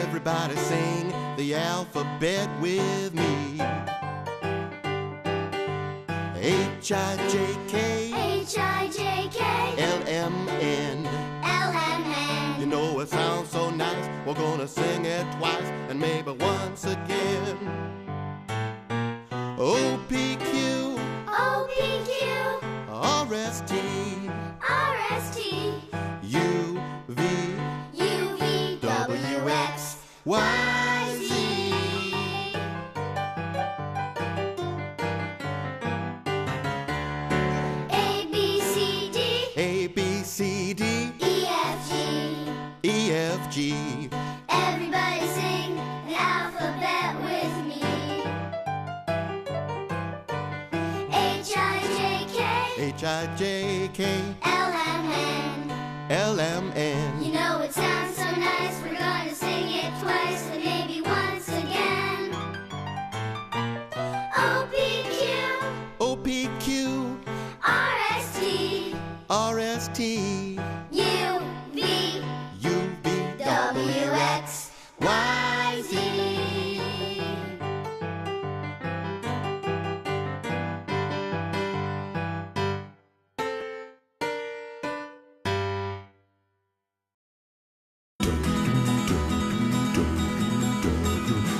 Everybody sing the alphabet with me. H-I-J-K, H-I-J-K, L-M-N. L-M-N. You know it sounds so nice, we're gonna sing it twice and maybe once again. O-P-Q, O-P-Q, R-S-T, R-S-T, U-V, U-V, W-X, Y-Z. A-B-C-D, A-B-C-D, E-F-G. E-F-G. Everybody sing the alphabet with me. H-I-J-K, H-I-J-K, L-M-N. L-M-N. You know it sounds so nice, we're gonna sing it twice and maybe once again. O-P-Q, O-P-Q, R-S-T, R-S-T, U-V, U-V, W-X, Y-Z.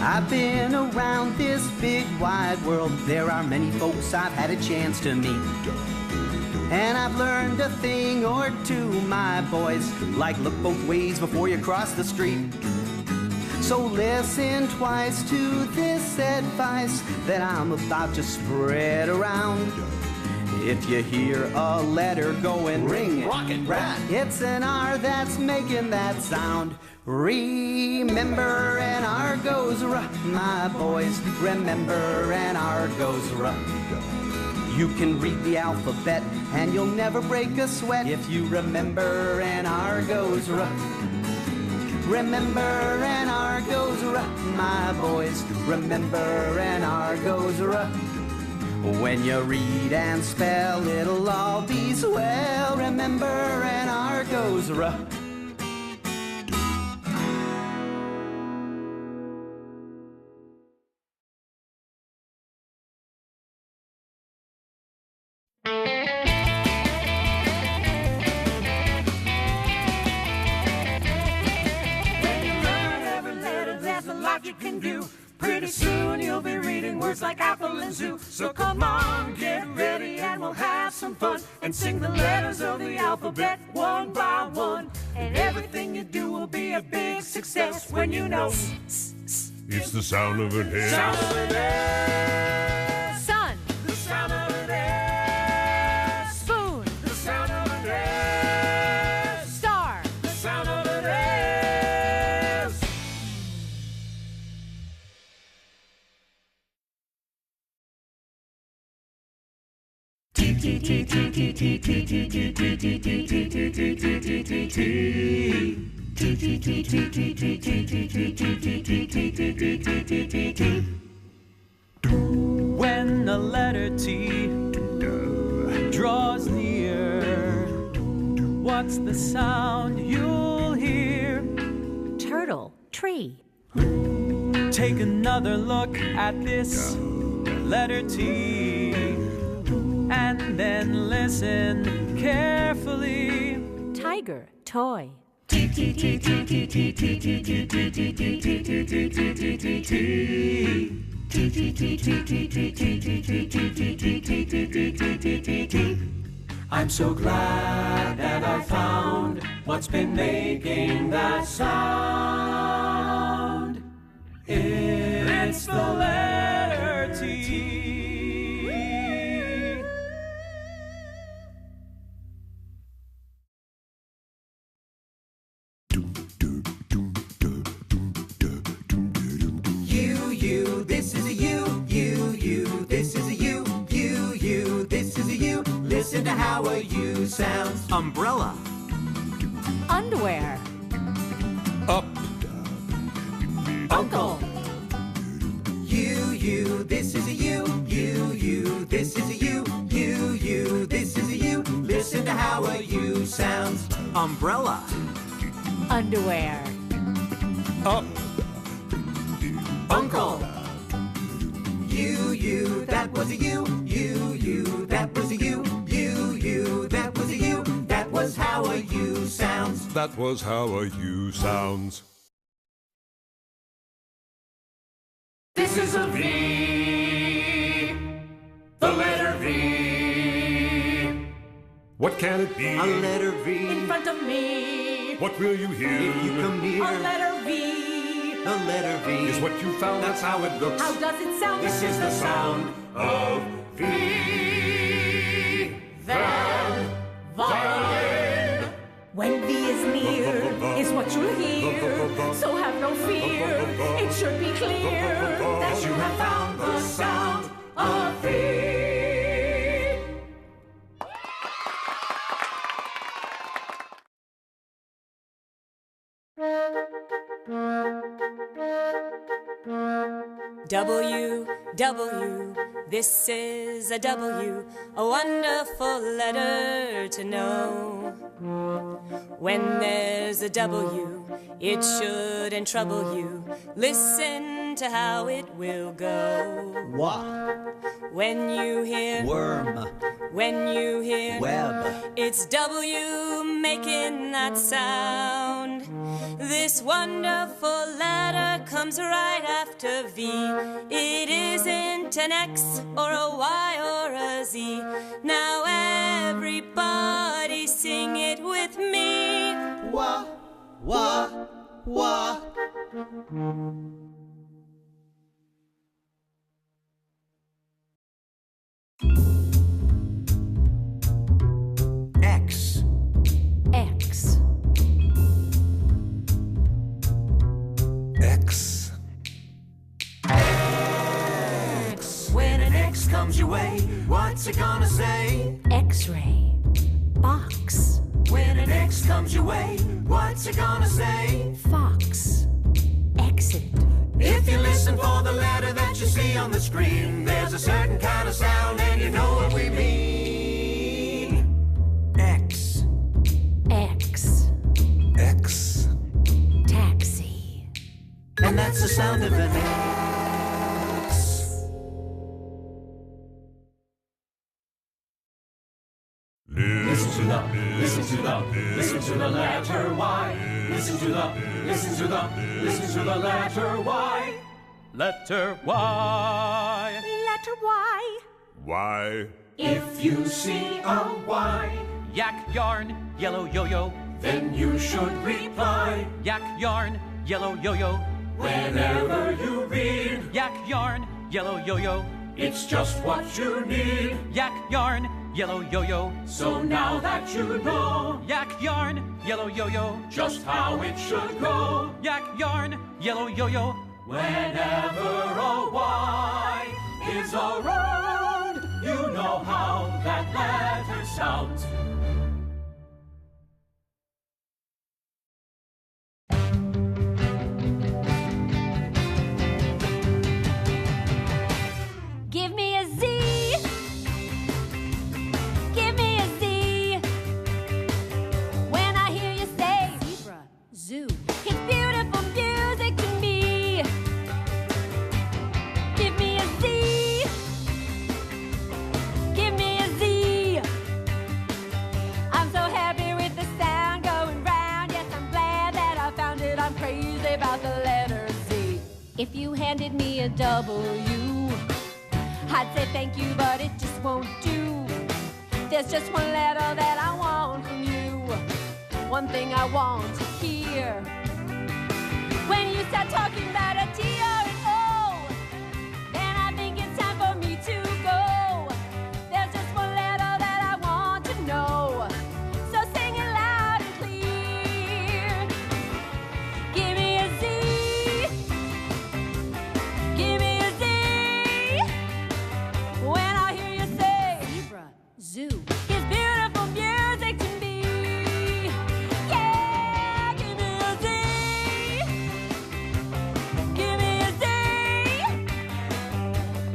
I've been around this big wide world. There are many folks I've had a chance to meet. And I've learned a thing or two, my boys, like look both ways before you cross the street. So listen twice to this advice that I'm about to spread around. If you hear a letter going ring, rockin' rat, it's an R that's making that sound. Remember an R goes R, my boys. Remember an R goes R. You can read the alphabet and you'll never break a sweat if you remember an R goes R. Remember an R goes R, my boys. Remember an R goes R. When you read and spell, it'll all be swell. Remember an R goes R. Pretty soon you'll be reading words like apple and zoo. So come on, get ready and we'll have some fun and sing the letters of the alphabet one by one. And everything you do will be a big success when you know It's the sound of an S. sound of an S. Sun, The sound of an S. spoon, The sound of an S. star, The sound of an S. T T T T T T T T T T T T T T T T T T. When the letter T draws near, what's the sound you'll hear? turtle, tree, Take another look at this letter T and then listen carefully. tiger, toy, I'm so glad that I found what's been making that sound. It's the letter T. You, this is a you. You, this is a you. You, this is a you. Listen to how a U sounds. Umbrella. underwear, Up, uncle, You, this is a you. You, this is a you. You, this is a you. Listen to how a U sounds. Umbrella. underwear, up, U, that was a U, that was a U, that was a U, that was how a U sounds. That was how a U sounds. This is a V, the letter V. What can it be? A letter V. In front of me. What will you hear? If you come near, A letter V. the letter V Is what you found, that's how it looks. How does it sound? This is the sound of V. Then violin. When V is near, is what you'll hear. So have no fear. It should be clear that you have found the sound of V. W, W, this is a W, a wonderful letter to know. When there's a W, it shouldn't trouble you. Listen to how it will go. Wa, When you hear, worm, when you hear, web. it's W making that sound. This wonderful letter comes right after V. It isn't an X or a Y or a Z. Now everybody sing it with me. Wa, wa, wa. X, X. X. when an X comes your way, what's it gonna say? X-ray. Box. When an X comes your way, what's it gonna say? Fox. Exit. If you listen for the letter that you see on the screen, there's a certain kind of sound and you know what we mean. X, X. X. Taxi. and that's the sound of an X. Listen to the letter Y. Listen to the letter Y. Letter Y. Letter Y. Why? If you see a Y, yak, yarn, yellow yo-yo, then you should reply. Yak, yarn, yellow yo-yo. Whenever you read yak, yarn, yellow yo-yo, it's just what you need. Yak, yarn, yellow yo-yo. So now that you know yak, yarn, yellow yo-yo, just how it should go. Yak, yarn, yellow yo-yo. Whenever a Y is around, you know how that letter sounds. Give me a Z. Give me a Z. When I hear you say zebra, zoo, it's beautiful music to me. Give me a Z. Give me a Z. I'm so happy with the sound going round. Yes, I'm glad that I found it. I'm crazy about the letter Z. If you handed me a W, I'd say thank you, but it just won't do. There's just one letter that I want from you. One thing I want to hear. When you start talking about a T or an O, then I think it's time for me to go. There's just one letter that I want to know. So sing it loud and clear. Give me a Z. Give me a Z. When I hear you say zebra, zoo, it's beautiful music to me. Yeah, give me a Z. Give me a Z.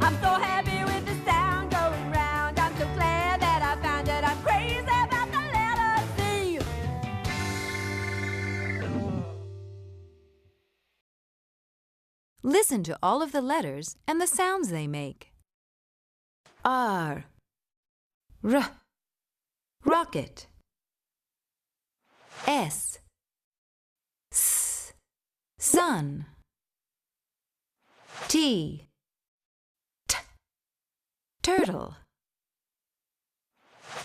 I'm so happy with the sound going round. I'm so glad that I found it. I'm crazy about the letter Z. Listen to all of the letters and the sounds they make. R. Rocket. S. Sun. T. Turtle.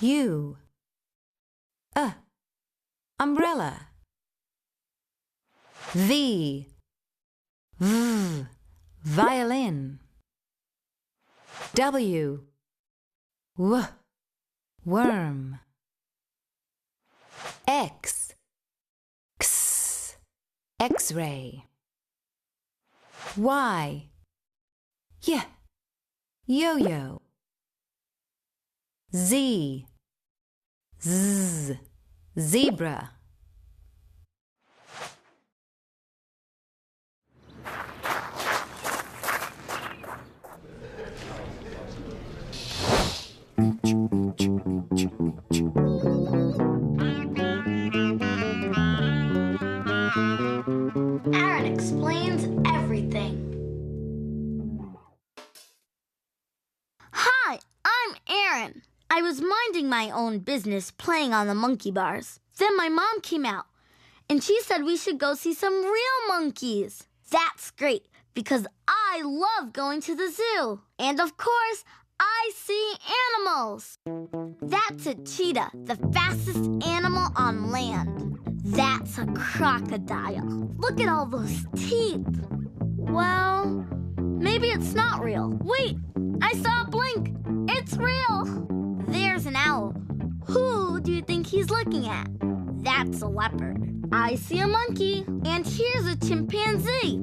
U. Umbrella. V. Violin. W. Worm. X. X-ray. Y. Yo-yo. Z. Zebra. Aaron explains everything. Hi, I'm Aaron. I was minding my own business playing on the monkey bars. Then my mom came out, and she said we should go see some real monkeys. That's great, because I love going to the zoo. And of course, I see animals. That's a cheetah, the fastest animal on land. That's a crocodile. Look at all those teeth. Well, maybe it's not real. Wait, I saw a blink. It's real. There's an owl. Who do you think he's looking at? That's a leopard. I see a monkey. And here's a chimpanzee.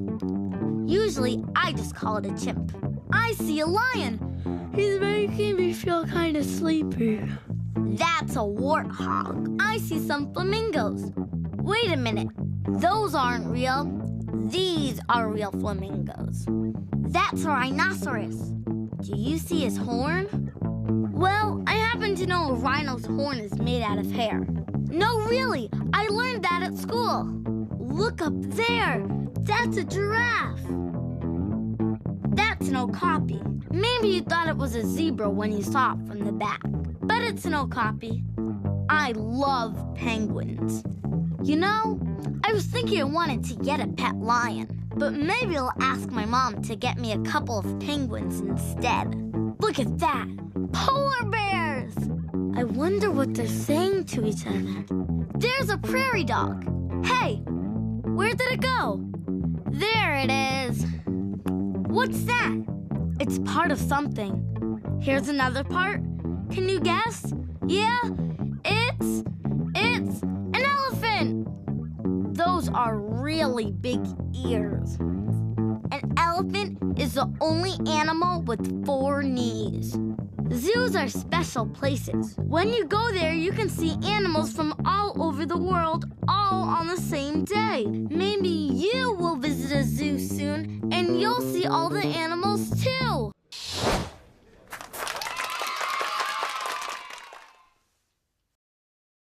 Usually, I just call it a chimp. I see a lion. He's making me feel kind of sleepy. That's a warthog. I see some flamingos. Wait a minute. Those aren't real. These are real flamingos. That's a rhinoceros. Do you see his horn? Well, I happen to know a rhino's horn is made out of hair. No, really. I learned that at school. Look up there. That's a giraffe. That's an okapi. Maybe you thought it was a zebra when you saw it from the back. But it's an okapi. I love penguins. You know, I was thinking I wanted to get a pet lion. But maybe I'll ask my mom to get me a couple of penguins instead. Look at that. Polar bears! I wonder what they're saying to each other. There's a prairie dog. Hey, where did it go? There it is. What's that? It's part of something. Here's another part. Can you guess? Yeah, it's an elephant. Those are really big ears. An elephant is the only animal with 4 knees. Zoos are special places. When you go there, you can see animals from all over the world, all on the same day. Maybe you will visit a zoo soon, and you'll see all the animals